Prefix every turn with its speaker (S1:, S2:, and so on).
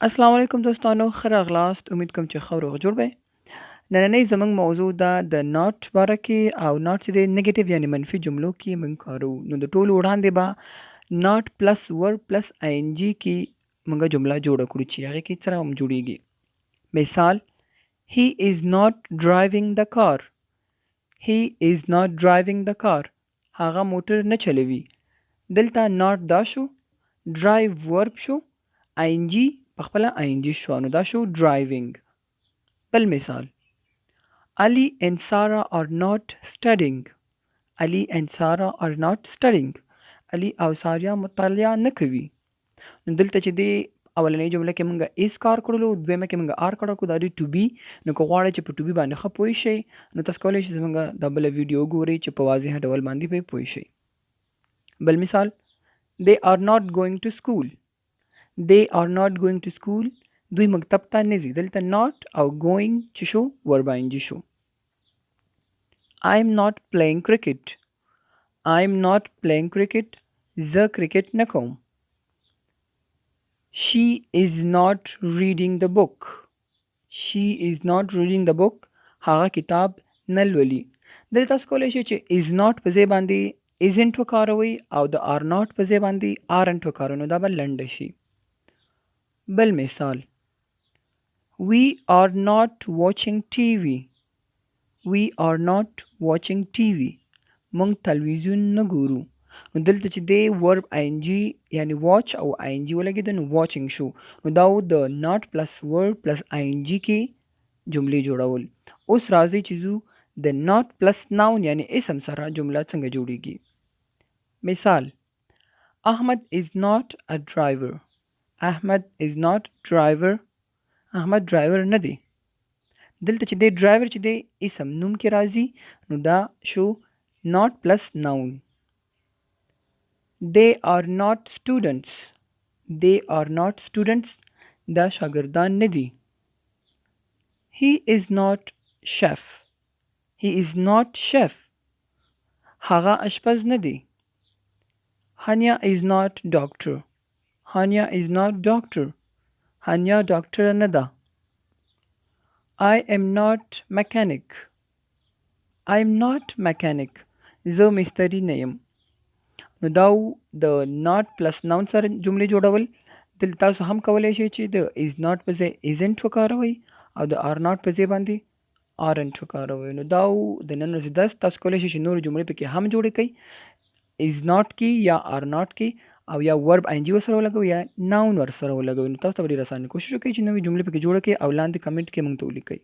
S1: السلام علیکم دوستانو، ښه راغلاست. امید کوم چې ښه روغ جوړ به. نننۍ زموږ موضوع ده د ناٹ باره کې، او ناٹ چې دی نیګیټیو یعنی منفي جملو کې موږ کارو. نو د ټولو وړاندې به ناٹ پلس ور پلس آی ان جي کې موږ جمله جوړه کړو چې هغې کې څرنګه جوړیږي. مثال: He is not driving the car. He is not driving the car. هغه موټر نه چلوي. دلته ناٹ دا شو، ډرایو ورب شو، آی ان جي پخپله آی ان جي شو، نو دا شو ډرایوینګ. بل مثال: Ali and Sarah are not studying. Ali and Sarah are not studying. علي او ساریا مطالعه نه کوي. نو دلته چې دی اولنۍ جمله کې موږ ایز کار کړلو، دویمه کې موږ آر کار کړو، دا دی ټو بي. نو که غواړئ چې په ټو بي باندې ښه پوه شئ نو تاسو کولی شئ زموږ دا بله ویډیو وګورئ چې په واضح ډول باندې پرې پوه شئ. بل مثال: They are not going to school. They are not going to school. دوی مکتب ته نه ځي. دلته not او going چې شو ورب آی ان جي شو. I am not playing cricket. I am not playing cricket. زه کرکټ نه کوم. She is not reading the book. She is not reading the book. هغه کتاب نه لولي. دلته تاسو کولی شئ چې is not په ځای باندې isn't وکاروئ او د are not په ځای باندې aren't وکاروئ، نو دا به لنډه شي. بل مثال: We are not watching TV. We are not watching TV. مونږ تلویزیون نه ګورو. نو دلته چې دی ورب آی ان جي یعنی واچ او آی ان جي ولګېده نو واچنګ شو. نو دا د ناٹ پلس ورب پلس آی ان جي کې جملې جوړول. اوس راځئ چې زو د ناٹ پلس ناون یعنی اسم سره جمله څنګه جوړیږي. مثال: Ahmad is not a driver. Ahmad is not driver. احمد ډرایور نه دی. دلته چې دی ډرایور چې دی اسم نوم کې راځي نو دا شو not plus noun. They are not students. They are not students. دا شاګردان نه دي. He is not chef. He is not chef. هغه اشپز نه دی. Hanya is not doctor. Hanya is not doctor. Hanya doctor نه ده. I am not mechanic. I am not mechanic. زه مستری نه یم. نو دا د not plus noun سره جملې جوړول. دلته تاسو هم کولی شئ چې د is not په ځای isn't وکاروئ او د are not په ځای باندې aren't وکاروئ. نو دا د نن ورځې درس. تاسو کولی شئ چې نورې جملې پکې هم جوړې کړئ is not کې یا are not کې، او یا ورب آی ان جي ورسره ولګوئ یا ناون ورسره ولګوئ. نو تاسو ته به ډېر اسانه کوشش وکړئ چې نوې جملې پکې جوړه کړئ او لاندې کمنټ کې موږ ته ولیکئ.